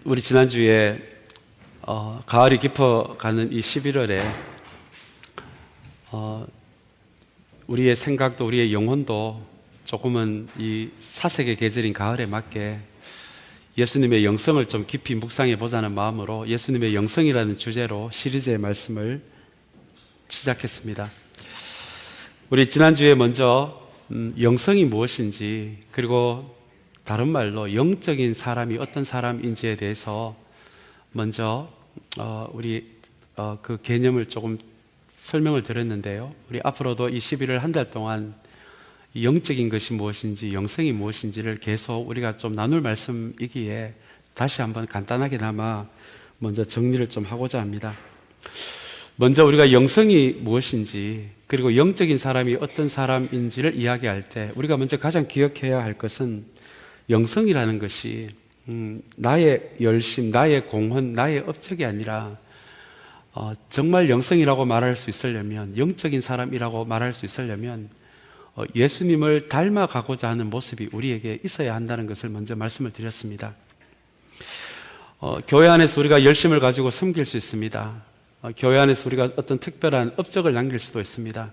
우리 지난주에 가을이 깊어가는 이 11월에 우리의 생각도 우리의 영혼도 조금은 이 사색의 계절인 가을에 맞게 예수님의 영성을 좀 깊이 묵상해 보자는 마음으로 예수님의 영성이라는 주제로 시리즈의 말씀을 시작했습니다. 우리 지난주에 먼저 영성이 무엇인지, 그리고 다른 말로 영적인 사람이 어떤 사람인지에 대해서 먼저 우리 그 개념을 조금 설명을 드렸는데요. 우리 앞으로도 이 11월 한 달 동안 영적인 것이 무엇인지, 영성이 무엇인지를 계속 우리가 좀 나눌 말씀이기에 다시 한번 간단하게나마 먼저 정리를 좀 하고자 합니다. 먼저 우리가 영성이 무엇인지, 그리고 영적인 사람이 어떤 사람인지를 이야기할 때 우리가 먼저 가장 기억해야 할 것은 영성이라는 것이 나의 열심, 나의 공헌, 나의 업적이 아니라 정말 영성이라고 말할 수 있으려면, 영적인 사람이라고 말할 수 있으려면 예수님을 닮아가고자 하는 모습이 우리에게 있어야 한다는 것을 먼저 말씀을 드렸습니다. 교회 안에서 우리가 열심을 가지고 섬길 수 있습니다. 교회 안에서 우리가 어떤 특별한 업적을 남길 수도 있습니다.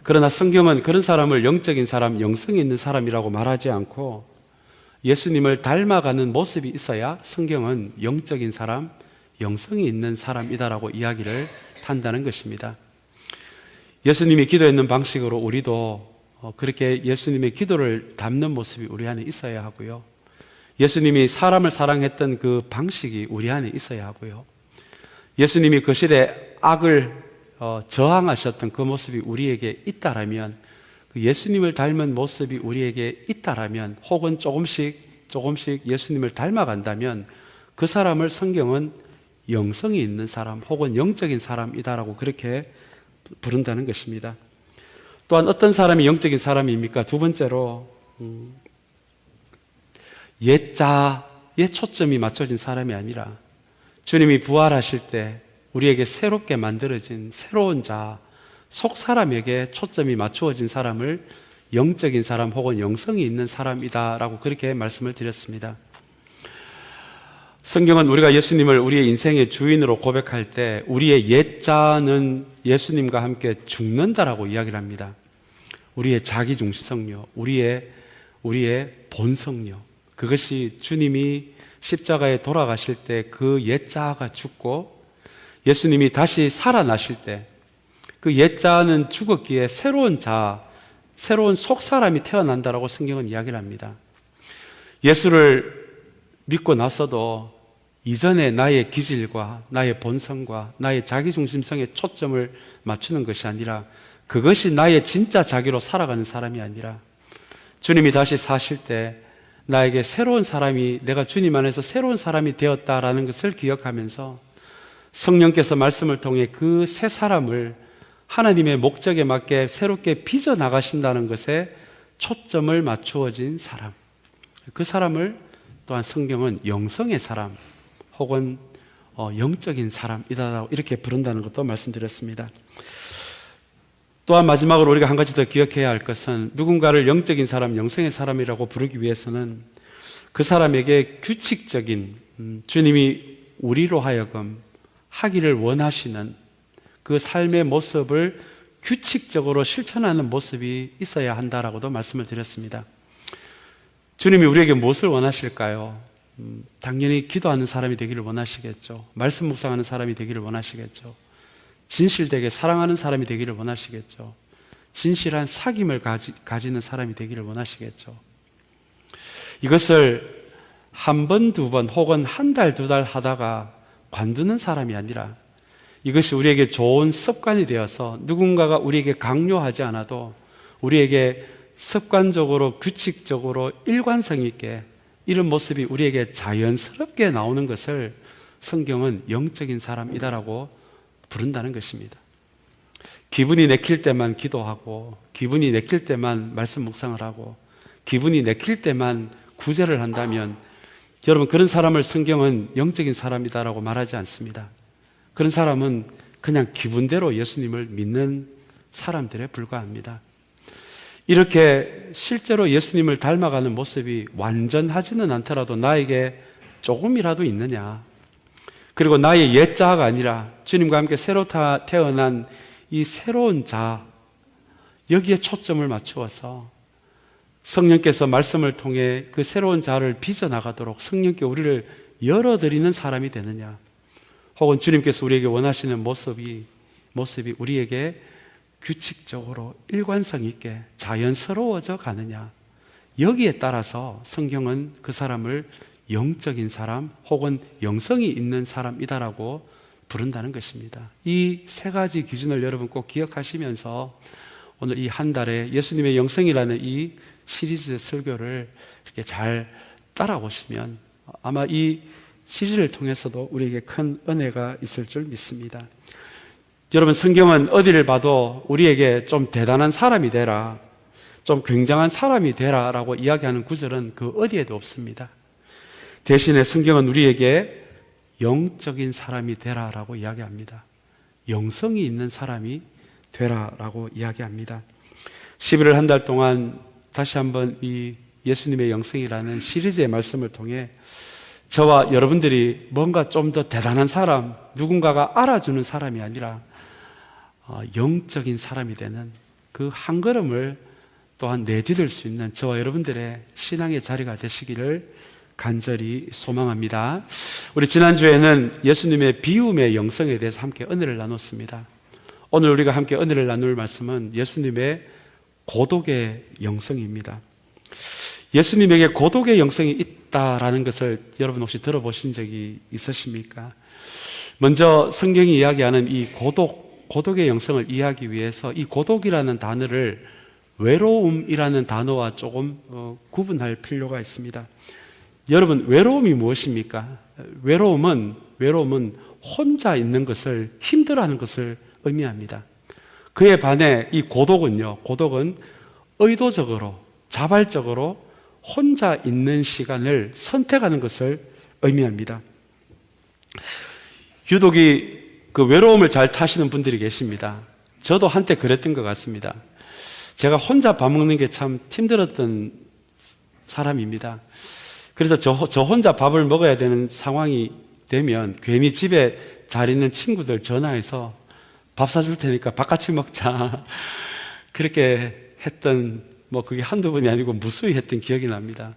그러나 성경은 그런 사람을 영적인 사람, 영성이 있는 사람이라고 말하지 않고 예수님을 닮아가는 모습이 있어야 성경은 영적인 사람, 영성이 있는 사람이다라고 이야기를 한다는 것입니다. 예수님이 기도했는 방식으로 우리도 그렇게 예수님의 기도를 담는 모습이 우리 안에 있어야 하고요. 예수님이 사람을 사랑했던 그 방식이 우리 안에 있어야 하고요. 예수님이 그 시대에 악을 저항하셨던 그 모습이 우리에게 있다라면, 그 예수님을 닮은 모습이 우리에게 있다라면, 혹은 조금씩 예수님을 닮아간다면 그 사람을 성경은 영성이 있는 사람 혹은 영적인 사람이다라고 그렇게 부른다는 것입니다. 또한 어떤 사람이 영적인 사람입니까? 두 번째로 옛자에 초점이 맞춰진 사람이 아니라 주님이 부활하실 때 우리에게 새롭게 만들어진 새로운 자, 속 사람에게 초점이 맞추어진 사람을 영적인 사람 혹은 영성이 있는 사람이다라고 그렇게 말씀을 드렸습니다. 성경은 우리가 예수님을 우리의 인생의 주인으로 고백할 때 우리의 옛자는 예수님과 함께 죽는다라고 이야기를 합니다. 우리의 자기중심성요, 우리의 본성요, 그것이 주님이 십자가에 돌아가실 때 그 옛자가 죽고 예수님이 다시 살아나실 때 그 옛자는 죽었기에 새로운 자, 새로운 속사람이 태어난다라고 성경은 이야기를 합니다. 예수를 믿고 나서도 이전에 나의 기질과 나의 본성과 나의 자기중심성에 초점을 맞추는 것이 아니라, 그것이 나의 진짜 자기로 살아가는 사람이 아니라 주님이 다시 사실 때 나에게 새로운 사람이, 내가 주님 안에서 새로운 사람이 되었다라는 것을 기억하면서 성령께서 말씀을 통해 그 새 사람을 하나님의 목적에 맞게 새롭게 빚어 나가신다는 것에 초점을 맞추어진 사람, 그 사람을 또한 성경은 영성의 사람 혹은 영적인 사람이다 이렇게 부른다는 것도 말씀드렸습니다. 또한 마지막으로 우리가 한 가지 더 기억해야 할 것은, 누군가를 영적인 사람, 영성의 사람이라고 부르기 위해서는 그 사람에게 규칙적인, 주님이 우리로 하여금 하기를 원하시는 그 삶의 모습을 규칙적으로 실천하는 모습이 있어야 한다라고도 말씀을 드렸습니다. 주님이 우리에게 무엇을 원하실까요? 당연히 기도하는 사람이 되기를 원하시겠죠. 말씀 묵상하는 사람이 되기를 원하시겠죠. 진실되게 사랑하는 사람이 되기를 원하시겠죠. 진실한 사귐을 가지는 사람이 되기를 원하시겠죠. 이것을 한 번, 두 번 혹은 한 달, 두 달 하다가 관두는 사람이 아니라, 이것이 우리에게 좋은 습관이 되어서 누군가가 우리에게 강요하지 않아도 우리에게 습관적으로, 규칙적으로, 일관성 있게 이런 모습이 우리에게 자연스럽게 나오는 것을 성경은 영적인 사람이다라고 부른다는 것입니다. 기분이 내킬 때만 기도하고, 기분이 내킬 때만 말씀 묵상을 하고, 기분이 내킬 때만 구제를 한다면, 여러분, 그런 사람을 성경은 영적인 사람이다라고 말하지 않습니다. 그런 사람은 그냥 기분대로 예수님을 믿는 사람들에 불과합니다. 이렇게 실제로 예수님을 닮아가는 모습이 완전하지는 않더라도 나에게 조금이라도 있느냐? 그리고 나의 옛자가 아니라 주님과 함께 새로 태어난 이 새로운 자, 여기에 초점을 맞추어서 성령께서 말씀을 통해 그 새로운 자를 빚어나가도록 성령께 우리를 열어드리는 사람이 되느냐? 혹은 주님께서 우리에게 원하시는 모습이 우리에게 규칙적으로 일관성 있게 자연스러워져 가느냐? 여기에 따라서 성경은 그 사람을 영적인 사람 혹은 영성이 있는 사람이다라고 부른다는 것입니다. 이 세 가지 기준을 여러분 꼭 기억하시면서 오늘 이 한 달에 예수님의 영성이라는 이 시리즈 설교를 이렇게 잘 따라오시면 아마 이 시리즈를 통해서도 우리에게 큰 은혜가 있을 줄 믿습니다. 여러분, 성경은 어디를 봐도 우리에게 좀 대단한 사람이 되라, 좀 굉장한 사람이 되라 라고 이야기하는 구절은 그 어디에도 없습니다. 대신에 성경은 우리에게 영적인 사람이 되라 라고 이야기합니다. 영성이 있는 사람이 되라 라고 이야기합니다. 11월 한 달 동안 다시 한번 이 예수님의 영성이라는 시리즈의 말씀을 통해 저와 여러분들이 뭔가 좀 더 대단한 사람, 누군가가 알아주는 사람이 아니라 영적인 사람이 되는 그 한 걸음을 또한 내디딜 수 있는 저와 여러분들의 신앙의 자리가 되시기를 간절히 소망합니다. 우리 지난주에는 예수님의 비움의 영성에 대해서 함께 은혜를 나눴습니다. 오늘 우리가 함께 은혜를 나눌 말씀은 예수님의 고독의 영성입니다. 예수님에게 고독의 영성이 있다라는 것을 여러분 혹시 들어보신 적이 있으십니까? 먼저 성경이 이야기하는 이 고독의 영성을 이해하기 위해서 이 고독이라는 단어를 외로움이라는 단어와 조금 구분할 필요가 있습니다. 여러분, 외로움이 무엇입니까? 외로움은 혼자 있는 것을, 힘들어하는 것을 의미합니다. 그에 반해 이 고독은 의도적으로, 자발적으로 혼자 있는 시간을 선택하는 것을 의미합니다. 유독이 그 외로움을 잘 타시는 분들이 계십니다. 저도 한때 그랬던 것 같습니다. 제가 혼자 밥 먹는 게 참 힘들었던 사람입니다. 그래서 저 혼자 밥을 먹어야 되는 상황이 되면 괜히 집에 잘 있는 친구들 전화해서 밥 사줄 테니까 밥 같이 먹자. 그렇게 했던, 그게 한두 번이 아니고 무수히 했던 기억이 납니다.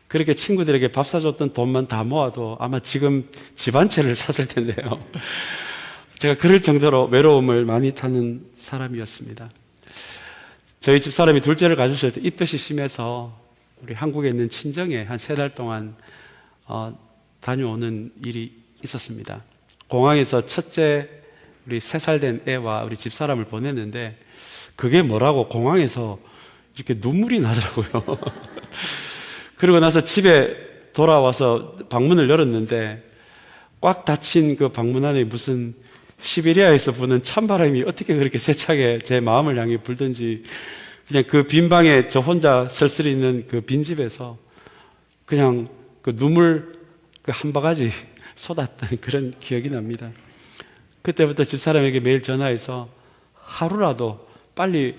그렇게 친구들에게 밥 사줬던 돈만 다 모아도 아마 지금 집 한 채를 샀을 텐데요. 제가 그럴 정도로 외로움을 많이 타는 사람이었습니다. 저희 집 사람이 둘째를 가졌을 때 입덧이 심해서 우리 한국에 있는 친정에 한 3달 동안 다녀오는 일이 있었습니다. 공항에서 첫째 우리 3살 된 애와 우리 집사람을 보냈는데 그게 뭐라고 공항에서 이렇게 눈물이 나더라고요. 그러고 나서 집에 돌아와서 방문을 열었는데 꽉 닫힌 그 방문 안에 무슨 시베리아에서 부는 찬바람이 어떻게 그렇게 세차게 제 마음을 향해 불던지 그냥 그 빈 방에 저 혼자 쓸쓸히 있는 그 빈집에서 그냥 그 눈물 그 한 바가지 쏟았던 그런 기억이 납니다. 그때부터 집사람에게 매일 전화해서 하루라도 빨리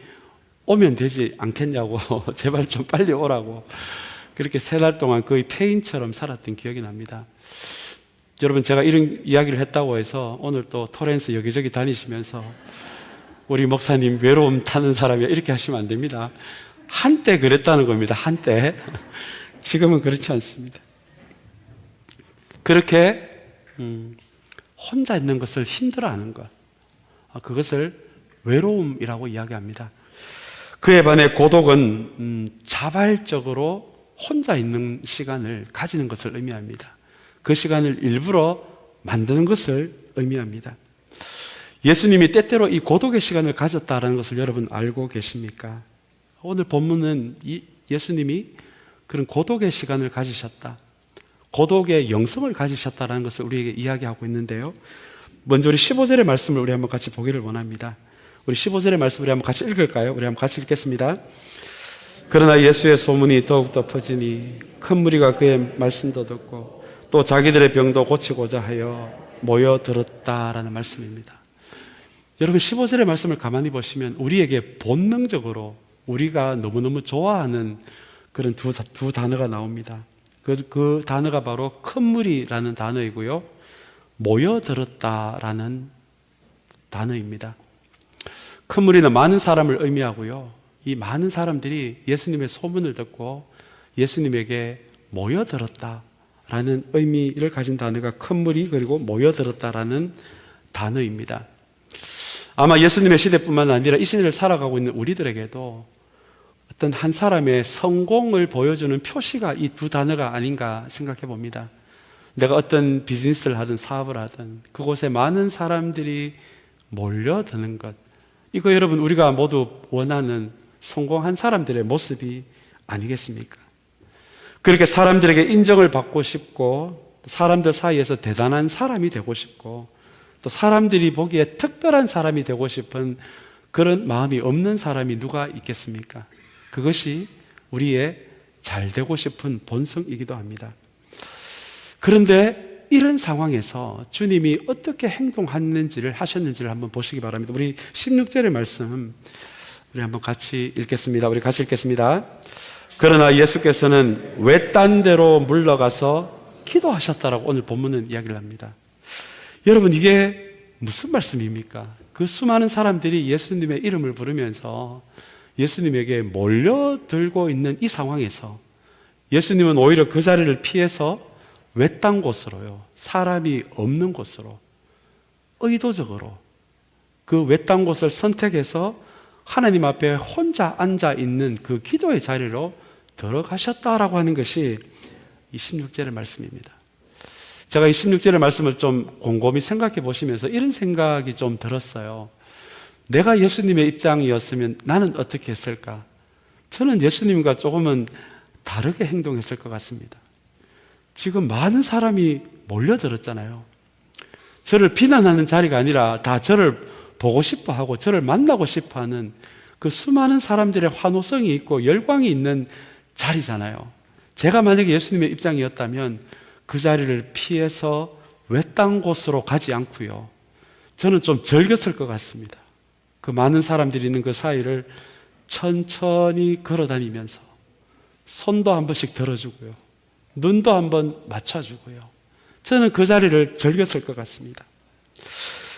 오면 되지 않겠냐고 제발 좀 빨리 오라고 그렇게 3달 동안 거의 폐인처럼 살았던 기억이 납니다. 여러분, 제가 이런 이야기를 했다고 해서 오늘 또 토렌스 여기저기 다니시면서 우리 목사님 외로움 타는 사람이야 이렇게 하시면 안 됩니다. 한때 그랬다는 겁니다. 한때. 지금은 그렇지 않습니다. 그렇게 혼자 있는 것을 힘들어하는 것, 그것을 외로움이라고 이야기합니다. 그에 반해 고독은 자발적으로 혼자 있는 시간을 가지는 것을 의미합니다. 그 시간을 일부러 만드는 것을 의미합니다. 예수님이 때때로 이 고독의 시간을 가졌다는 것을 여러분 알고 계십니까? 오늘 본문은 예수님이 그런 고독의 시간을 가지셨다, 고독의 영성을 가지셨다는 것을 우리에게 이야기하고 있는데요. 먼저 우리 15절의 말씀을 우리 한번 같이 보기를 원합니다. 우리 15절의 말씀을 한번 같이 읽을까요? 우리 한번 같이 읽겠습니다. 그러나 예수의 소문이 더욱더 퍼지니 큰 무리가 그의 말씀도 듣고 또 자기들의 병도 고치고자 하여 모여들었다라는 말씀입니다. 여러분, 15절의 말씀을 가만히 보시면 우리에게 본능적으로 우리가 너무너무 좋아하는 그런 두 단어가 나옵니다. 그 단어가 바로 큰 무리라는 단어이고요. 모여들었다라는 단어입니다. 큰 무리는 많은 사람을 의미하고요. 이 많은 사람들이 예수님의 소문을 듣고 예수님에게 모여들었다라는 의미를 가진 단어가 큰 무리 그리고 모여들었다라는 단어입니다. 아마 예수님의 시대뿐만 아니라 이 시대를 살아가고 있는 우리들에게도 어떤 한 사람의 성공을 보여주는 표시가 이 두 단어가 아닌가 생각해 봅니다. 내가 어떤 비즈니스를 하든 사업을 하든 그곳에 많은 사람들이 몰려드는 것, 이거 여러분 우리가 모두 원하는 성공한 사람들의 모습이 아니겠습니까? 그렇게 사람들에게 인정을 받고 싶고 사람들 사이에서 대단한 사람이 되고 싶고 또 사람들이 보기에 특별한 사람이 되고 싶은 그런 마음이 없는 사람이 누가 있겠습니까? 그것이 우리의 잘 되고 싶은 본성이기도 합니다. 그런데 이런 상황에서 주님이 어떻게 하셨는지를 한번 보시기 바랍니다. 우리 16절의 말씀 우리 한번 같이 읽겠습니다. 우리 같이 읽겠습니다. 그러나 예수께서는 외딴 데로 물러가서 기도하셨다라고 오늘 본문은 이야기를 합니다. 여러분, 이게 무슨 말씀입니까? 그 수많은 사람들이 예수님의 이름을 부르면서 예수님에게 몰려들고 있는 이 상황에서 예수님은 오히려 그 자리를 피해서 외딴 곳으로요, 사람이 없는 곳으로 의도적으로 그 외딴 곳을 선택해서 하나님 앞에 혼자 앉아 있는 그 기도의 자리로 들어가셨다라고 하는 것이 이 16절의 말씀입니다. 제가 이 16절의 말씀을 좀 곰곰이 생각해 보시면서 이런 생각이 좀 들었어요. 내가 예수님의 입장이었으면 나는 어떻게 했을까? 저는 예수님과 조금은 다르게 행동했을 것 같습니다. 지금 많은 사람이 몰려들었잖아요. 저를 비난하는 자리가 아니라 다 저를 보고 싶어 하고 저를 만나고 싶어 하는 그 수많은 사람들의 환호성이 있고 열광이 있는 자리잖아요. 제가 만약에 예수님의 입장이었다면 그 자리를 피해서 외딴 곳으로 가지 않고요, 저는 좀 즐겼을 것 같습니다. 그 많은 사람들이 있는 그 사이를 천천히 걸어다니면서 손도 한 번씩 들어주고요, 눈도 한번 맞춰주고요, 저는 그 자리를 즐겼을 것 같습니다.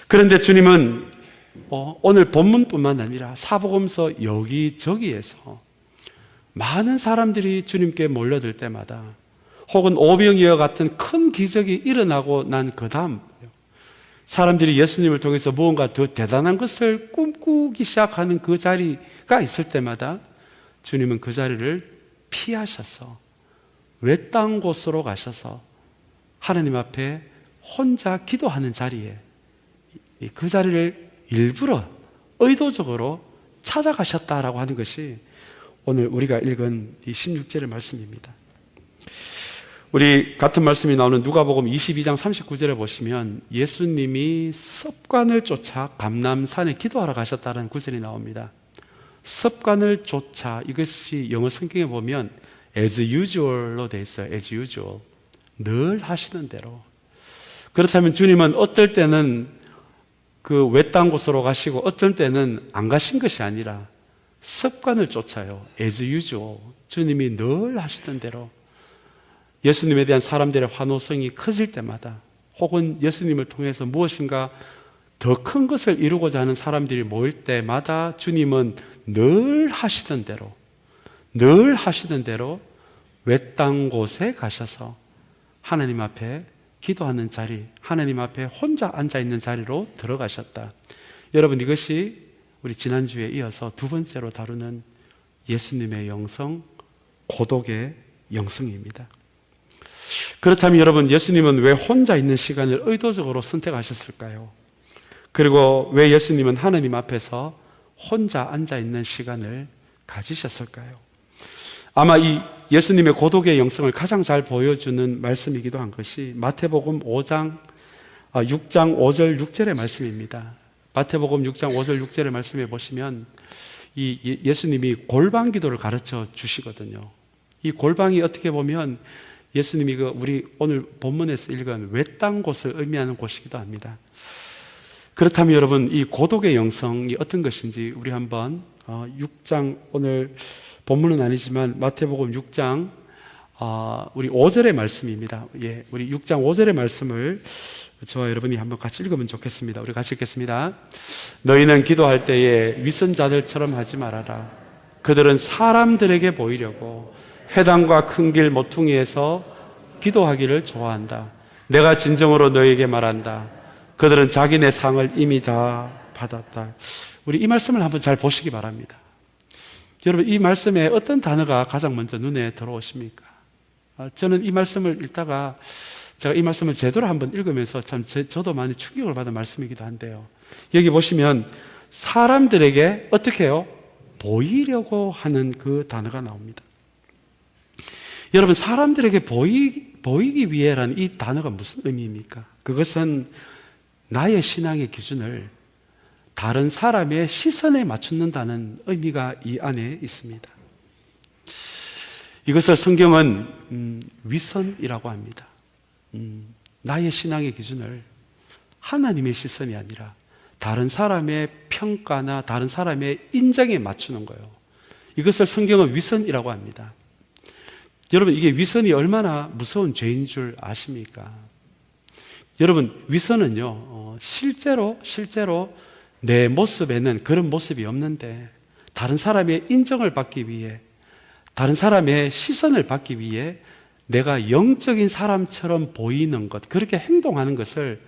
그런데 주님은 오늘 본문뿐만 아니라 사복음서 여기저기에서 많은 사람들이 주님께 몰려들 때마다 혹은 오병이어 같은 큰 기적이 일어나고 난 그 다음 사람들이 예수님을 통해서 무언가 더 대단한 것을 꿈꾸기 시작하는 그 자리가 있을 때마다 주님은 그 자리를 피하셔서 외딴 곳으로 가셔서 하나님 앞에 혼자 기도하는 자리에 그 자리를 일부러 의도적으로 찾아가셨다라고 하는 것이 오늘 우리가 읽은 이 16절의 말씀입니다. 우리 같은 말씀이 나오는 누가복음 22장 39절에 보시면 예수님이 습관을 쫓아 감람산에 기도하러 가셨다는 구절이 나옵니다. 습관을 쫓아, 이것이 영어 성경에 보면 as usual로 되어 있어요. as usual, 늘 하시는 대로. 그렇다면 주님은 어떨 때는 그 외딴 곳으로 가시고 어떨 때는 안 가신 것이 아니라 습관을 쫓아요. as usual, 주님이 늘 하시던 대로. 예수님에 대한 사람들의 환호성이 커질 때마다 혹은 예수님을 통해서 무엇인가 더 큰 것을 이루고자 하는 사람들이 모일 때마다 주님은 늘 하시던 대로 외딴 곳에 가셔서 하나님 앞에 기도하는 자리, 하나님 앞에 혼자 앉아있는 자리로 들어가셨다. 여러분, 이것이 우리 지난주에 이어서 두 번째로 다루는 예수님의 영성, 고독의 영성입니다. 그렇다면 여러분, 예수님은 왜 혼자 있는 시간을 의도적으로 선택하셨을까요? 그리고 왜 예수님은 하나님 앞에서 혼자 앉아있는 시간을 가지셨을까요? 아마 이 예수님의 고독의 영성을 가장 잘 보여주는 말씀이기도 한 것이 마태복음 6장 5절 6절의 말씀입니다. 마태복음 6장 5절 6절의 말씀에 보시면 이 예수님이 골방 기도를 가르쳐 주시거든요. 이 골방이 어떻게 보면 예수님이 우리 오늘 본문에서 읽은 외딴 곳을 의미하는 곳이기도 합니다. 그렇다면 여러분, 이 고독의 영성이 어떤 것인지 우리 한번 6장, 오늘 본문은 아니지만 마태복음 6장 우리 5절의 말씀입니다. 예, 우리 6장 5절의 말씀을 저와 여러분이 한번 같이 읽으면 좋겠습니다. 우리 같이 읽겠습니다. 너희는 기도할 때에 위선자들처럼 하지 말아라. 그들은 사람들에게 보이려고 회당과 큰 길 모퉁이에서 기도하기를 좋아한다. 내가 진정으로 너희에게 말한다. 그들은 자기네 상을 이미 다 받았다. 우리 이 말씀을 한번 잘 보시기 바랍니다. 여러분, 이 말씀에 어떤 단어가 가장 먼저 눈에 들어오십니까? 저는 이 말씀을 읽다가 제가 이 말씀을 제대로 한번 읽으면서 참 저도 많이 충격을 받은 말씀이기도 한데요. 여기 보시면 사람들에게 어떻게 해요? 보이려고 하는 그 단어가 나옵니다. 여러분, 사람들에게 보이기 위해라는 이 단어가 무슨 의미입니까? 그것은 나의 신앙의 기준을 다른 사람의 시선에 맞춘다는 의미가 이 안에 있습니다. 이것을 성경은 위선이라고 합니다. 나의 신앙의 기준을 하나님의 시선이 아니라 다른 사람의 평가나 다른 사람의 인정에 맞추는 거예요. 이것을 성경은 위선이라고 합니다. 여러분, 이게 위선이 얼마나 무서운 죄인 줄 아십니까? 여러분, 위선은요, 실제로 내 모습에는 그런 모습이 없는데 다른 사람의 인정을 받기 위해, 다른 사람의 시선을 받기 위해 내가 영적인 사람처럼 보이는 것, 그렇게 행동하는 것을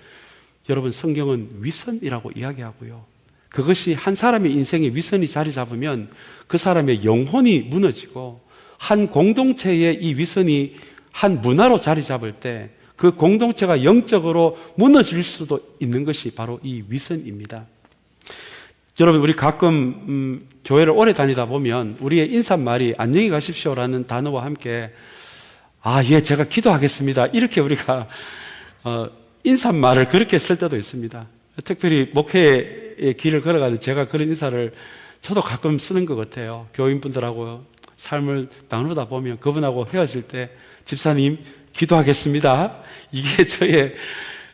여러분, 성경은 위선이라고 이야기하고요. 그것이 한 사람의 인생에 위선이 자리 잡으면 그 사람의 영혼이 무너지고, 한 공동체에 이 위선이 한 문화로 자리 잡을 때 그 공동체가 영적으로 무너질 수도 있는 것이 바로 이 위선입니다. 여러분, 우리 가끔 교회를 오래 다니다 보면 우리의 인사말이 안녕히 가십시오라는 단어와 함께 예, 제가 기도하겠습니다, 이렇게 우리가 인사말을 그렇게 쓸 때도 있습니다. 특별히 목회의 길을 걸어가는 제가 그런 인사를 저도 가끔 쓰는 것 같아요. 교인분들하고 삶을 나누다 보면 그분하고 헤어질 때 집사님 기도하겠습니다, 이게 저의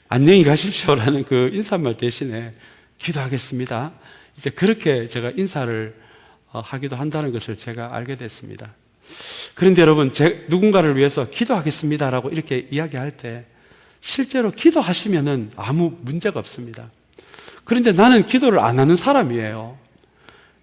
안녕히 가십시오라는 그 인사말 대신에 기도하겠습니다, 이제 그렇게 제가 인사를 하기도 한다는 것을 제가 알게 됐습니다. 그런데 여러분, 누군가를 위해서 기도하겠습니다라고 이렇게 이야기할 때 실제로 기도하시면은 아무 문제가 없습니다. 그런데 나는 기도를 안 하는 사람이에요.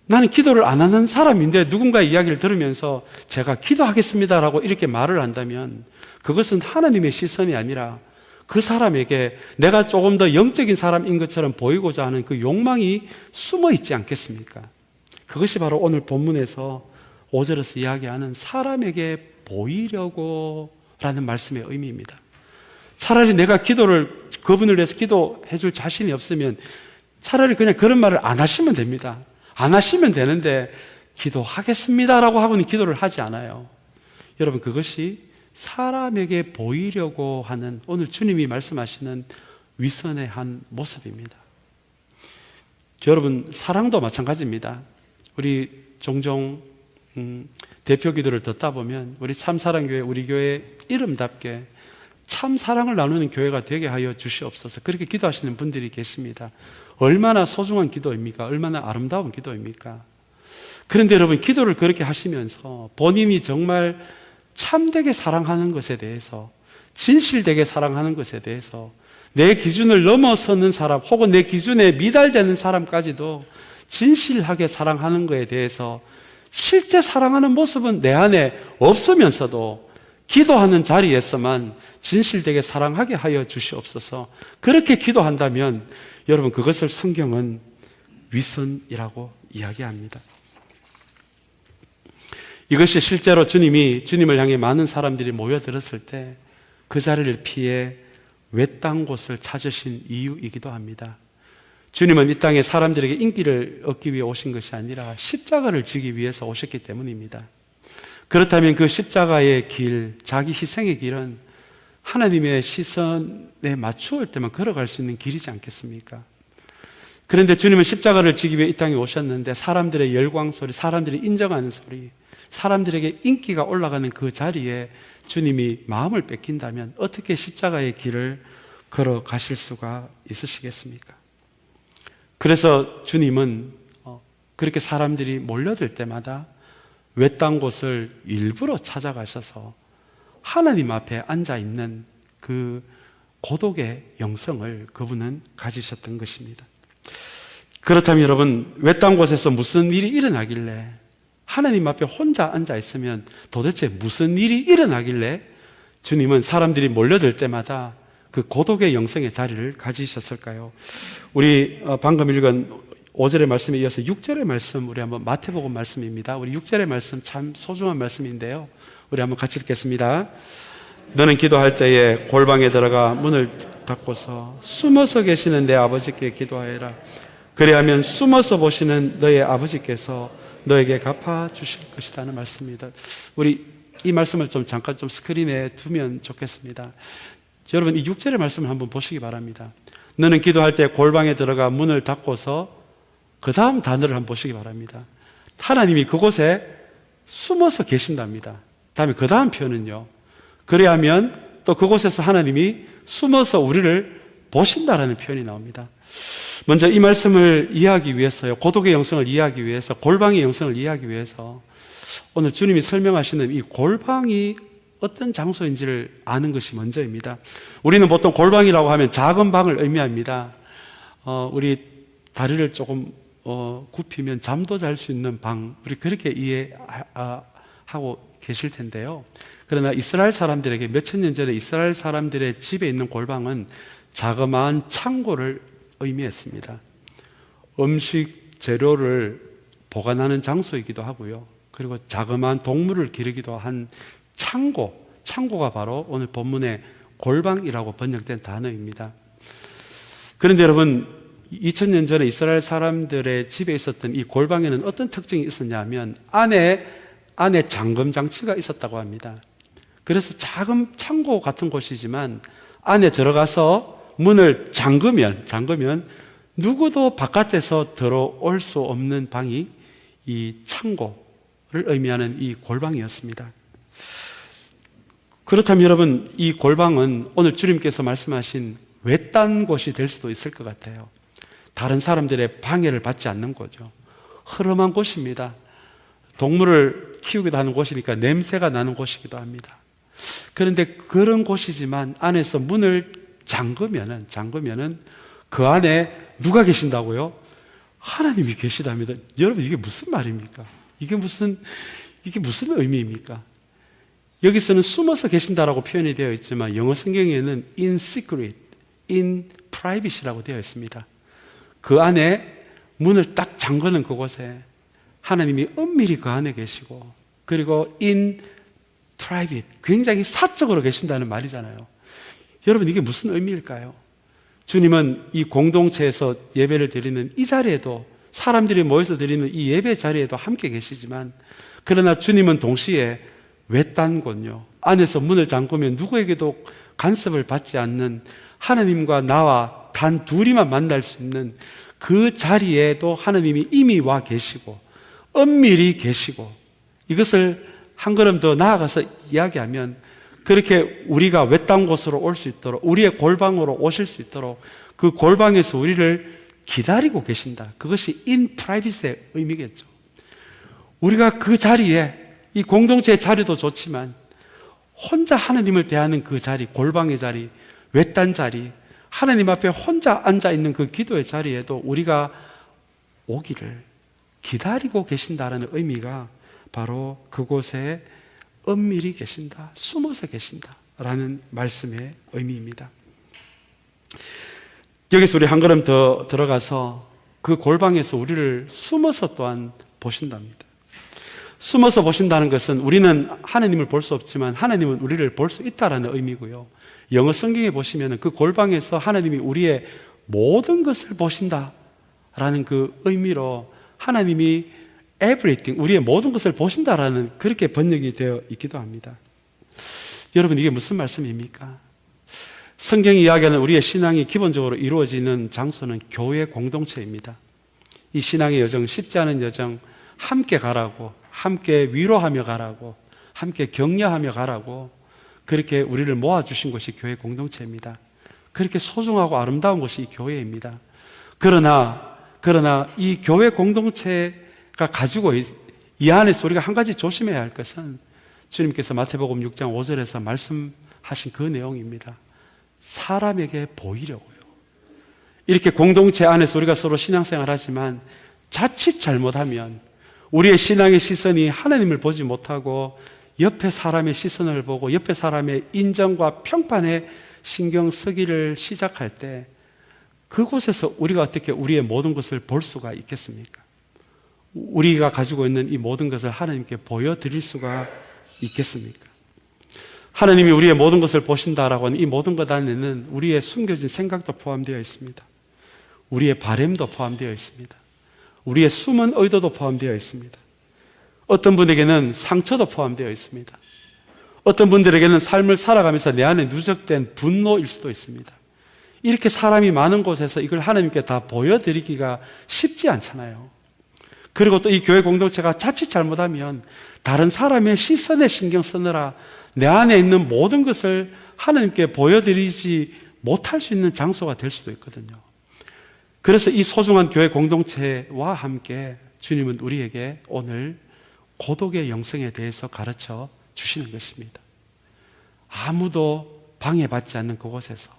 나는 기도를 안 하는 사람인데 누군가의 이야기를 들으면서 제가 기도하겠습니다라고 이렇게 말을 한다면 그것은 하나님의 시선이 아니라 그 사람에게 내가 조금 더 영적인 사람인 것처럼 보이고자 하는 그 욕망이 숨어 있지 않겠습니까? 그것이 바로 오늘 본문에서 5절에서 이야기하는 사람에게 보이려고 라는 말씀의 의미입니다. 차라리 내가 그분을 위해서 기도해 줄 자신이 없으면 차라리 그냥 그런 말을 안 하시면 됩니다. 안 하시면 되는데 기도하겠습니다라고 하고는 기도를 하지 않아요. 여러분, 그것이 사람에게 보이려고 하는 오늘 주님이 말씀하시는 위선의 한 모습입니다. 여러분, 사랑도 마찬가지입니다. 우리 종종 대표 기도를 듣다 보면 우리 참사랑교회, 우리 교회 이름답게 참 사랑을 나누는 교회가 되게 하여 주시옵소서, 그렇게 기도하시는 분들이 계십니다. 얼마나 소중한 기도입니까? 얼마나 아름다운 기도입니까? 그런데 여러분, 기도를 그렇게 하시면서 본인이 정말 참되게 사랑하는 것에 대해서, 진실되게 사랑하는 것에 대해서 내 기준을 넘어서는 사람 혹은 내 기준에 미달되는 사람까지도 진실하게 사랑하는 것에 대해서 실제 사랑하는 모습은 내 안에 없으면서도 기도하는 자리에서만 진실되게 사랑하게 하여 주시옵소서, 그렇게 기도한다면 여러분, 그것을 성경은 위선이라고 이야기합니다. 이것이 실제로 주님을 향해 많은 사람들이 모여들었을 때 그 자리를 피해 외딴 곳을 찾으신 이유이기도 합니다. 주님은 이 땅에 사람들에게 인기를 얻기 위해 오신 것이 아니라 십자가를 지기 위해서 오셨기 때문입니다. 그렇다면 그 십자가의 길, 자기 희생의 길은 하나님의 시선에 맞추을 때만 걸어갈 수 있는 길이지 않겠습니까? 그런데 주님은 십자가를 지기 위해 이 땅에 오셨는데 사람들의 열광 소리, 사람들이 인정하는 소리, 사람들에게 인기가 올라가는 그 자리에 주님이 마음을 뺏긴다면 어떻게 십자가의 길을 걸어가실 수가 있으시겠습니까? 그래서 주님은 그렇게 사람들이 몰려들 때마다 외딴 곳을 일부러 찾아가셔서 하나님 앞에 앉아 있는 그 고독의 영성을 그분은 가지셨던 것입니다. 그렇다면 여러분, 외딴 곳에서 무슨 일이 일어나길래, 하나님 앞에 혼자 앉아 있으면 도대체 무슨 일이 일어나길래 주님은 사람들이 몰려들 때마다 그 고독의 영성의 자리를 가지셨을까요? 우리 방금 읽은 5절의 말씀에 이어서 6절의 말씀, 우리 한번 마태복음 말씀입니다. 우리 6절의 말씀 참 소중한 말씀인데요, 우리 한번 같이 읽겠습니다. 너는 기도할 때에 골방에 들어가 문을 닫고서 숨어서 계시는 내 아버지께 기도하여라. 그리하면 숨어서 보시는 너의 아버지께서 너에게 갚아주실 것이라는 말씀입니다. 우리 이 말씀을 잠깐 스크린에 두면 좋겠습니다. 여러분, 이 6절의 말씀을 한번 보시기 바랍니다. 너는 기도할 때 골방에 들어가 문을 닫고서, 그 다음 단어를 한번 보시기 바랍니다. 하나님이 그곳에 숨어서 계신답니다. 다음에 그 다음 표현은요, 그래야면 또 그곳에서 하나님이 숨어서 우리를 보신다라는 표현이 나옵니다. 먼저 이 말씀을 이해하기 위해서요, 고독의 영성을 이해하기 위해서, 골방의 영성을 이해하기 위해서 오늘 주님이 설명하시는 이 골방이 어떤 장소인지를 아는 것이 먼저입니다. 우리는 보통 골방이라고 하면 작은 방을 의미합니다. 우리 다리를 조금 굽히면 잠도 잘 수 있는 방, 우리 그렇게 이해하고 계실 텐데요. 그러나 이스라엘 사람들에게, 몇천 년 전에 이스라엘 사람들의 집에 있는 골방은 자그마한 창고를 의미했습니다. 음식 재료를 보관하는 장소이기도 하고요, 그리고 자그마한 동물을 기르기도 한 창고가 바로 오늘 본문의 골방이라고 번역된 단어입니다. 그런데 여러분, 2000년 전에 이스라엘 사람들의 집에 있었던 이 골방에는 어떤 특징이 있었냐 하면 안에 잠금 장치가 있었다고 합니다. 그래서 작은 창고 같은 곳이지만 안에 들어가서 문을 잠그면 누구도 바깥에서 들어올 수 없는 방이 이 창고를 의미하는 이 골방이었습니다. 그렇다면 여러분, 이 골방은 오늘 주님께서 말씀하신 외딴 곳이 될 수도 있을 것 같아요. 다른 사람들의 방해를 받지 않는 거죠. 허름한 곳입니다. 동물을 키우기도 하는 곳이니까 냄새가 나는 곳이기도 합니다. 그런데 그런 곳이지만 안에서 문을 잠그면은 그 안에 누가 계신다고요? 하나님이 계시답니다. 여러분, 이게 무슨 말입니까? 이게 무슨 의미입니까? 여기서는 숨어서 계신다라고 표현이 되어 있지만 영어 성경에는 in secret, in privacy라고 되어 있습니다. 그 안에 문을 딱 잠그는 그곳에 하나님이 은밀히 그 안에 계시고, 그리고 in private, 굉장히 사적으로 계신다는 말이잖아요. 여러분, 이게 무슨 의미일까요? 주님은 이 공동체에서 예배를 드리는 이 자리에도, 사람들이 모여서 드리는 이 예배 자리에도 함께 계시지만, 그러나 주님은 동시에 외딴 곳요, 안에서 문을 잠그면 누구에게도 간섭을 받지 않는 하나님과 나와 단 둘이만 만날 수 있는 그 자리에도 하나님이 이미 와 계시고 은밀히 계시고, 이것을 한 걸음 더 나아가서 이야기하면 그렇게 우리가 외딴 곳으로 올 수 있도록, 우리의 골방으로 오실 수 있도록 그 골방에서 우리를 기다리고 계신다. 그것이 in privacy의 의미겠죠. 우리가 그 자리에, 이 공동체의 자리도 좋지만 혼자 하나님을 대하는 그 자리, 골방의 자리, 외딴 자리, 하나님 앞에 혼자 앉아있는 그 기도의 자리에도 우리가 오기를 기다리고 계신다라는 의미가 바로 그곳에 은밀히 계신다, 숨어서 계신다라는 말씀의 의미입니다. 여기서 우리 한 걸음 더 들어가서 그 골방에서 우리를 숨어서 또한 보신답니다. 숨어서 보신다는 것은 우리는 하나님을 볼 수 없지만 하나님은 우리를 볼 수 있다라는 의미고요, 영어 성경에 보시면 그 골방에서 하나님이 우리의 모든 것을 보신다라는 그 의미로 하나님이 everything, 우리의 모든 것을 보신다라는 그렇게 번역이 되어 있기도 합니다. 여러분, 이게 무슨 말씀입니까? 성경이 이야기하는 우리의 신앙이 기본적으로 이루어지는 장소는 교회 공동체입니다. 이 신앙의 여정, 쉽지 않은 여정, 함께 가라고, 함께 위로하며 가라고, 함께 격려하며 가라고 그렇게 우리를 모아주신 것이 교회 공동체입니다. 그렇게 소중하고 아름다운 것이 이 교회입니다. 그러나 이 교회 공동체가 가지고 이 안에서 우리가 한 가지 조심해야 할 것은, 주님께서 마태복음 6장 5절에서 말씀하신 그 내용입니다. 사람에게 보이려고요. 이렇게 공동체 안에서 우리가 서로 신앙생활 하지만 자칫 잘못하면 우리의 신앙의 시선이 하나님을 보지 못하고 옆에 사람의 시선을 보고 옆에 사람의 인정과 평판에 신경 쓰기를 시작할 때 그곳에서 우리가 어떻게 우리의 모든 것을 볼 수가 있겠습니까? 우리가 가지고 있는 이 모든 것을 하나님께 보여드릴 수가 있겠습니까? 하나님이 우리의 모든 것을 보신다라고 하는 이 모든 것 안에는 우리의 숨겨진 생각도 포함되어 있습니다. 우리의 바램도 포함되어 있습니다. 우리의 숨은 의도도 포함되어 있습니다. 어떤 분에게는 상처도 포함되어 있습니다. 어떤 분들에게는 삶을 살아가면서 내 안에 누적된 분노일 수도 있습니다. 이렇게 사람이 많은 곳에서 이걸 하나님께 다 보여드리기가 쉽지 않잖아요. 그리고 또 이 교회 공동체가 자칫 잘못하면 다른 사람의 시선에 신경 쓰느라 내 안에 있는 모든 것을 하나님께 보여드리지 못할 수 있는 장소가 될 수도 있거든요. 그래서 이 소중한 교회 공동체와 함께 주님은 우리에게 오늘 고독의 영성에 대해서 가르쳐 주시는 것입니다. 아무도 방해받지 않는 그곳에서,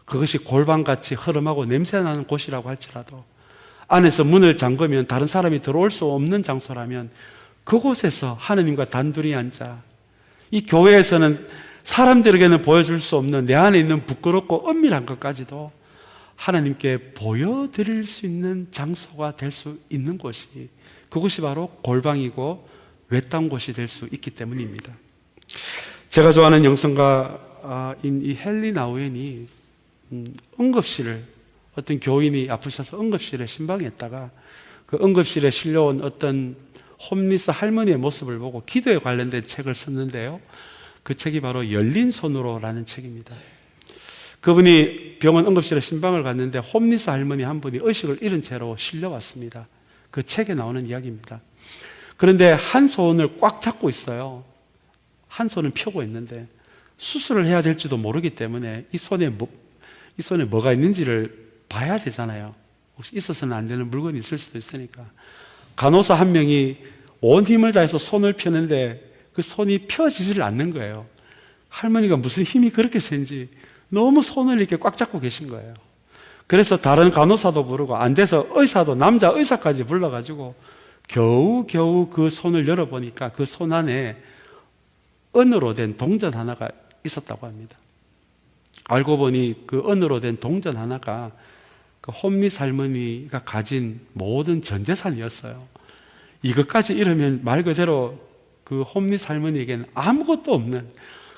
그것이 골방같이 흐름하고 냄새나는 곳이라고 할지라도 안에서 문을 잠그면 다른 사람이 들어올 수 없는 장소라면 그곳에서 하나님과 단둘이 앉아 이 교회에서는 사람들에게는 보여줄 수 없는 내 안에 있는 부끄럽고 은밀한 것까지도 하나님께 보여드릴 수 있는 장소가 될 수 있는 곳이, 그것이 바로 골방이고 외딴 곳이 될 수 있기 때문입니다. 제가 좋아하는 영성가인 이 헨리 나우엔이 응급실을, 어떤 교인이 아프셔서 응급실에 신방했다가 그 응급실에 실려온 어떤 홈리스 할머니의 모습을 보고 기도에 관련된 책을 썼는데요, 그 책이 바로 열린 손으로라는 책입니다. 그분이 병원 응급실에 신방을 갔는데 홈리스 할머니 한 분이 의식을 잃은 채로 실려왔습니다. 그 책에 나오는 이야기입니다. 그런데 한 손을 꽉 잡고 있어요. 한 손은 펴고 있는데 수술을 해야 될지도 모르기 때문에 이 손에 뭐가 있는지를 봐야 되잖아요. 혹시 있어서는 안 되는 물건이 있을 수도 있으니까. 간호사 한 명이 온 힘을 다해서 손을 펴는데 그 손이 펴지지를 않는 거예요. 할머니가 무슨 힘이 그렇게 센지 너무 손을 이렇게 꽉 잡고 계신 거예요. 그래서 다른 간호사도 부르고 안 돼서 의사도, 남자 의사까지 불러가지고 겨우 그 손을 열어보니까 그 손 안에 은으로 된 동전 하나가 있었다고 합니다. 알고 보니 그 은으로 된 동전 하나가 그 홈리스 할머니가 가진 모든 전 재산이었어요. 이것까지 잃으면 말 그대로 그 홈리스 할머니에게는 아무것도 없는,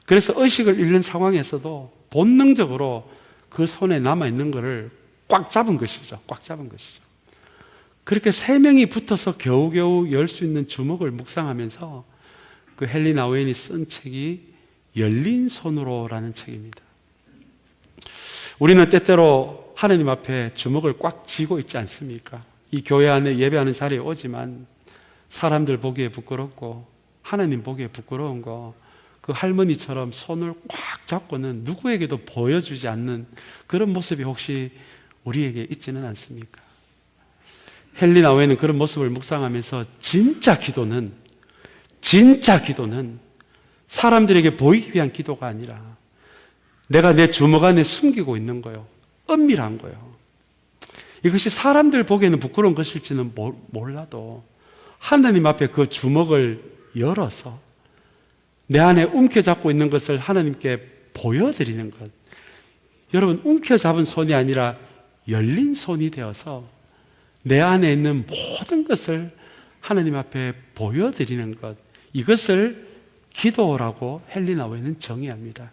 그래서 의식을 잃는 상황에서도 본능적으로 그 손에 남아있는 것을 꽉 잡은 것이죠. 꽉 잡은 것이죠. 그렇게 세 명이 붙어서 겨우겨우 열 수 있는 주먹을 묵상하면서 그 헨리 나우엔이 쓴 책이 열린 손으로라는 책입니다. 우리는 때때로 하나님 앞에 주먹을 꽉 쥐고 있지 않습니까? 이 교회 안에 예배하는 자리에 오지만 사람들 보기에 부끄럽고 하나님 보기에 부끄러운 거, 그 할머니처럼 손을 꽉 잡고는 누구에게도 보여주지 않는 그런 모습이 혹시 우리에게 있지는 않습니까? 헨리 나우엔은 그런 모습을 묵상하면서 진짜 기도는 사람들에게 보이기 위한 기도가 아니라 내가 내 주먹 안에 숨기고 있는 거요, 은밀한 거요, 이것이 사람들 보기에는 부끄러운 것일지는 몰라도 하나님 앞에 그 주먹을 열어서 내 안에 움켜잡고 있는 것을 하나님께 보여드리는 것. 여러분, 움켜잡은 손이 아니라 열린 손이 되어서 내 안에 있는 모든 것을 하나님 앞에 보여드리는 것, 이것을 기도라고 헨리 나우엔은 정의합니다.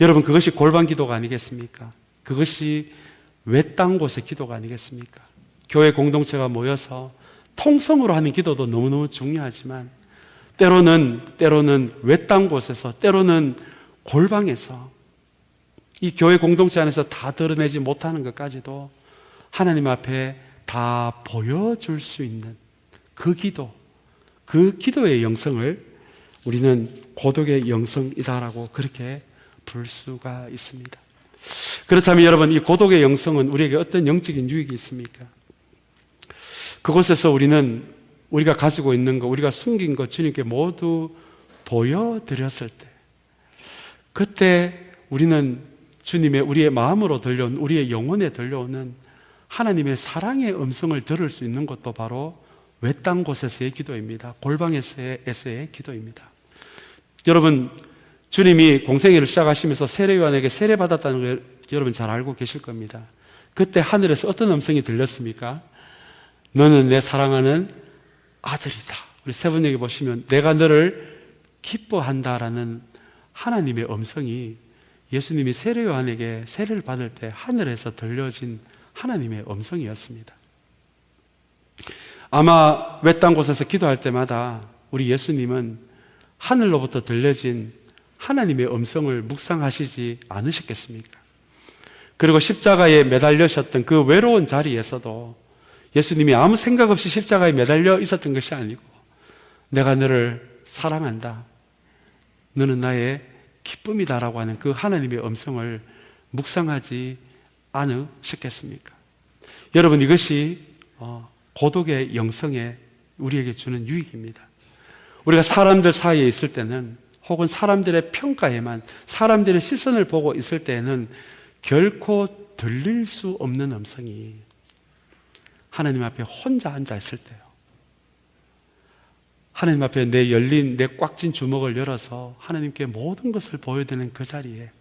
여러분, 그것이 골방 기도가 아니겠습니까? 그것이 외딴 곳의 기도가 아니겠습니까? 교회 공동체가 모여서 통성으로 하는 기도도 너무너무 중요하지만 때로는 외딴 곳에서, 때로는 골방에서 이 교회 공동체 안에서 다 드러내지 못하는 것까지도 하나님 앞에 다 보여줄 수 있는 그 기도, 그 기도의 영성을 우리는 고독의 영성이다라고 그렇게 부를 수가 있습니다. 그렇다면 여러분, 이 고독의 영성은 우리에게 어떤 영적인 유익이 있습니까? 그곳에서 우리는 우리가 가지고 있는 것, 우리가 숨긴 것 주님께 모두 보여드렸을 때, 그때 우리는 주님의 우리의 마음으로 들려온, 우리의 영혼에 들려오는 하나님의 사랑의 음성을 들을 수 있는 것도 바로 외딴 곳에서의 기도입니다. 골방에서의 기도입니다. 여러분, 주님이 공생애를 시작하시면서 세례요한에게 세례받았다는 걸 여러분 잘 알고 계실 겁니다. 그때 하늘에서 어떤 음성이 들렸습니까? 너는 내 사랑하는 아들이다. 우리 세번역에 보시면 내가 너를 기뻐한다라는 하나님의 음성이 예수님이 세례요한에게 세례를 받을 때 하늘에서 들려진 하나님의 음성이었습니다. 아마 외딴 곳에서 기도할 때마다 우리 예수님은 하늘로부터 들려진 하나님의 음성을 묵상하시지 않으셨겠습니까? 그리고 십자가에 매달리셨던 그 외로운 자리에서도 예수님이 아무 생각 없이 십자가에 매달려 있었던 것이 아니고 내가 너를 사랑한다, 너는 나의 기쁨이다라고 하는 그 하나님의 음성을 묵상하지 않으셨겠습니까? 여러분, 이것이 고독의 영성에 우리에게 주는 유익입니다. 우리가 사람들 사이에 있을 때는, 혹은 사람들의 평가에만, 사람들의 시선을 보고 있을 때에는 결코 들릴 수 없는 음성이 하나님 앞에 혼자 앉아 있을 때요, 하나님 앞에 내 열린, 내 꽉 쥔 주먹을 열어서 하나님께 모든 것을 보여드리는 그 자리에,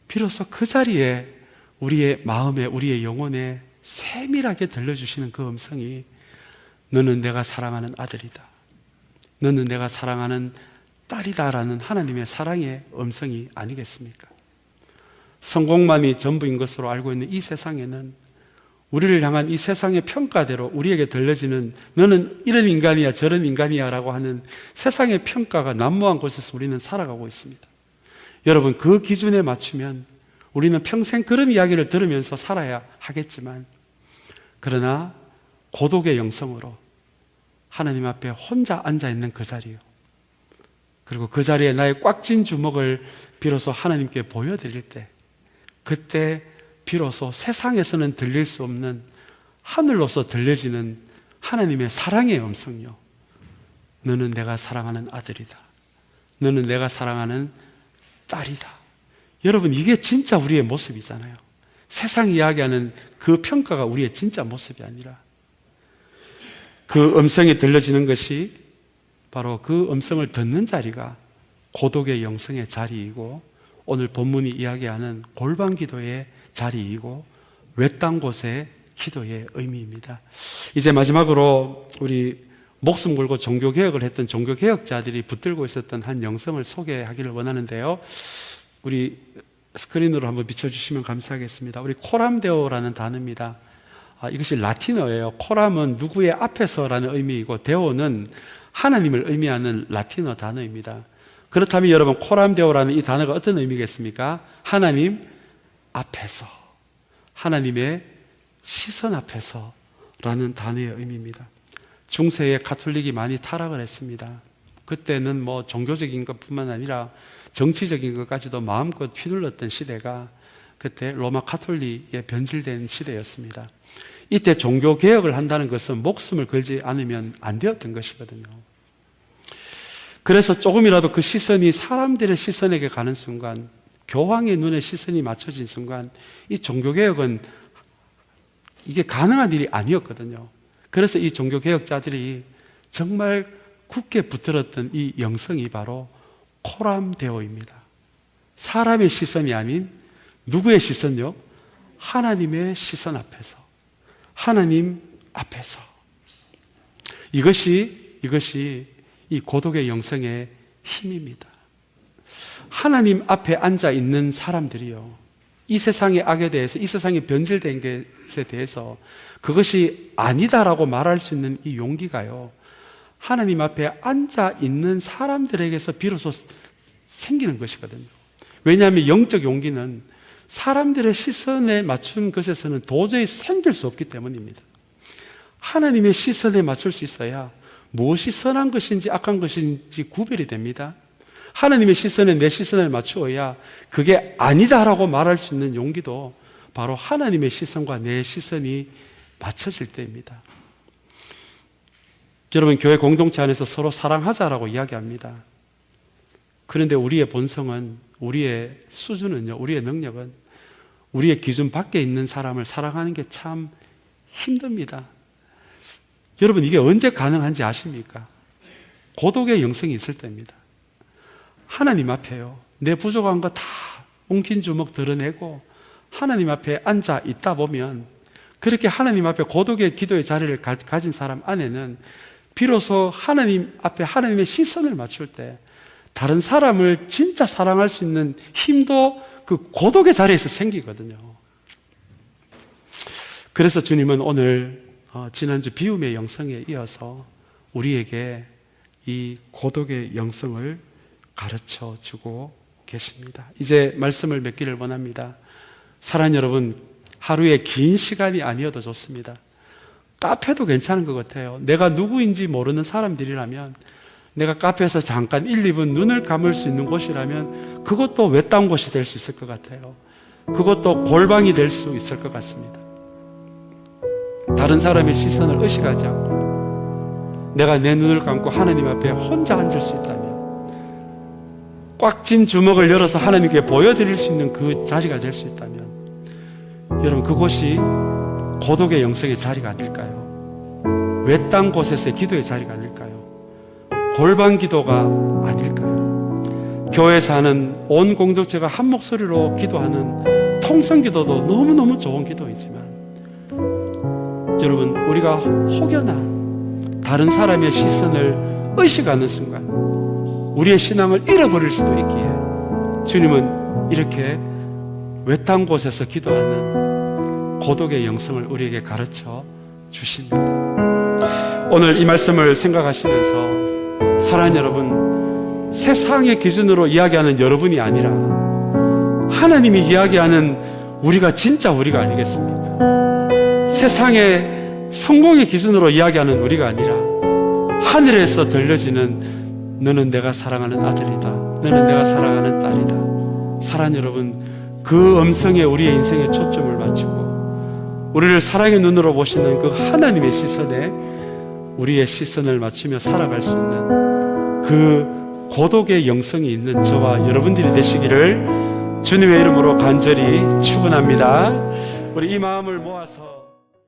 비로소 그 자리에 우리의 마음에, 우리의 영혼에 세밀하게 들려주시는 그 음성이 너는 내가 사랑하는 아들이다, 너는 내가 사랑하는 딸이다라는 하나님의 사랑의 음성이 아니겠습니까? 성공만이 전부인 것으로 알고 있는 이 세상에는 우리를 향한 이 세상의 평가대로 우리에게 들려지는 너는 이런 인간이야 저런 인간이야 라고 하는 세상의 평가가 난무한 곳에서 우리는 살아가고 있습니다. 여러분, 그 기준에 맞추면 우리는 평생 그런 이야기를 들으면서 살아야 하겠지만, 그러나 고독의 영성으로 하나님 앞에 혼자 앉아있는 그 자리요, 그리고 그 자리에 나의 꽉 쥔 주먹을 비로소 하나님께 보여드릴 때, 그때 비로소 세상에서는 들릴 수 없는 하늘로서 들려지는 하나님의 사랑의 음성이요, 너는 내가 사랑하는 아들이다, 너는 내가 사랑하는 딸이다. 여러분, 이게 진짜 우리의 모습이잖아요. 세상이 이야기하는 그 평가가 우리의 진짜 모습이 아니라 그 음성이 들려지는 것이 바로 그 음성을 듣는 자리가 고독의 영성의 자리이고, 오늘 본문이 이야기하는 골방 기도의 자리이고, 외딴 곳의 기도의 의미입니다. 이제 마지막으로 우리 목숨 걸고 종교개혁을 했던 종교개혁자들이 붙들고 있었던 한 영성을 소개하기를 원하는데요, 우리 스크린으로 한번 비춰주시면 감사하겠습니다. 우리 코람데오라는 단어입니다. 이것이 라틴어예요. 코람은 누구의 앞에서라는 의미이고, 데오는 하나님을 의미하는 라틴어 단어입니다. 그렇다면 여러분, 코람데오라는 이 단어가 어떤 의미겠습니까? 하나님 앞에서, 하나님의 시선 앞에서 라는 단어의 의미입니다. 중세에 가톨릭이 많이 타락을 했습니다. 그때는 뭐 종교적인 것뿐만 아니라 정치적인 것까지도 마음껏 휘둘렀던 시대가 그때 로마 가톨릭에 변질된 시대였습니다. 이때 종교개혁을 한다는 것은 목숨을 걸지 않으면 안 되었던 것이거든요. 그래서 조금이라도 그 시선이 사람들의 시선에게 가는 순간, 교황의 눈에 시선이 맞춰진 순간, 이 종교개혁은 이게 가능한 일이 아니었거든요. 그래서 이 종교개혁자들이 정말 굳게 붙들었던 이 영성이 바로 코람데오입니다. 사람의 시선이 아닌 누구의 시선요? 하나님의 시선 앞에서, 하나님 앞에서. 이것이 이 고독의 영성의 힘입니다. 하나님 앞에 앉아 있는 사람들이요, 이 세상의 악에 대해서, 이 세상이 변질된 것에 대해서 그것이 아니다라고 말할 수 있는 이 용기가요, 하나님 앞에 앉아 있는 사람들에게서 비로소 생기는 것이거든요. 왜냐하면 영적 용기는 사람들의 시선에 맞춘 것에서는 도저히 생길 수 없기 때문입니다. 하나님의 시선에 맞출 수 있어야 무엇이 선한 것인지 악한 것인지 구별이 됩니다. 하나님의 시선에 내 시선을 맞추어야 그게 아니다라고 말할 수 있는 용기도 바로 하나님의 시선과 내 시선이 맞춰질 때입니다. 여러분, 교회 공동체 안에서 서로 사랑하자라고 이야기합니다. 그런데 우리의 본성은, 우리의 수준은요, 우리의 능력은 우리의 기준 밖에 있는 사람을 사랑하는 게 참 힘듭니다. 여러분, 이게 언제 가능한지 아십니까? 고독의 영성이 있을 때입니다. 하나님 앞에요, 내 부족한 거 다 웅킨 주먹 드러내고 하나님 앞에 앉아 있다 보면, 그렇게 하나님 앞에 고독의 기도의 자리를 가진 사람 안에는 비로소 하나님 앞에 하나님의 시선을 맞출 때 다른 사람을 진짜 사랑할 수 있는 힘도 그 고독의 자리에서 생기거든요. 그래서 주님은 오늘 지난주 비움의 영성에 이어서 우리에게 이 고독의 영성을 가르쳐 주고 계십니다. 이제 말씀을 맺기를 원합니다. 사랑하는 여러분, 하루에 긴 시간이 아니어도 좋습니다. 카페도 괜찮은 것 같아요. 내가 누구인지 모르는 사람들이라면, 내가 카페에서 잠깐 1, 2분 눈을 감을 수 있는 곳이라면 그것도 외딴 곳이 될 수 있을 것 같아요. 그것도 골방이 될 수 있을 것 같습니다. 다른 사람의 시선을 의식하지 않고 내가 내 눈을 감고 하나님 앞에 혼자 앉을 수 있다면, 꽉 쥔 주먹을 열어서 하나님께 보여드릴 수 있는 그 자리가 될 수 있다면, 여러분, 그곳이 고독의 영성의 자리가 아닐까요? 외딴 곳에서의 기도의 자리가 아닐까요? 골방 기도가 아닐까요? 교회에서 하는 온 공동체가 한 목소리로 기도하는 통성 기도도 너무너무 좋은 기도이지만, 여러분, 우리가 혹여나 다른 사람의 시선을 의식하는 순간 우리의 신앙을 잃어버릴 수도 있기에 주님은 이렇게 외딴 곳에서 기도하는 고독의 영성을 우리에게 가르쳐 주십니다. 오늘 이 말씀을 생각하시면서 사랑하는 여러분, 세상의 기준으로 이야기하는 여러분이 아니라 하나님이 이야기하는 우리가 진짜 우리가 아니겠습니까? 세상의 성공의 기준으로 이야기하는 우리가 아니라 하늘에서 들려지는 너는 내가 사랑하는 아들이다, 너는 내가 사랑하는 딸이다. 사랑하는 여러분, 그 음성에 우리의 인생에 초점을 맞추고 우리를 사랑의 눈으로 보시는 그 하나님의 시선에 우리의 시선을 맞추며 살아갈 수 있는 그 고독의 영성이 있는 저와 여러분들이 되시기를 주님의 이름으로 간절히 축원합니다. 우리 이 마음을 모아서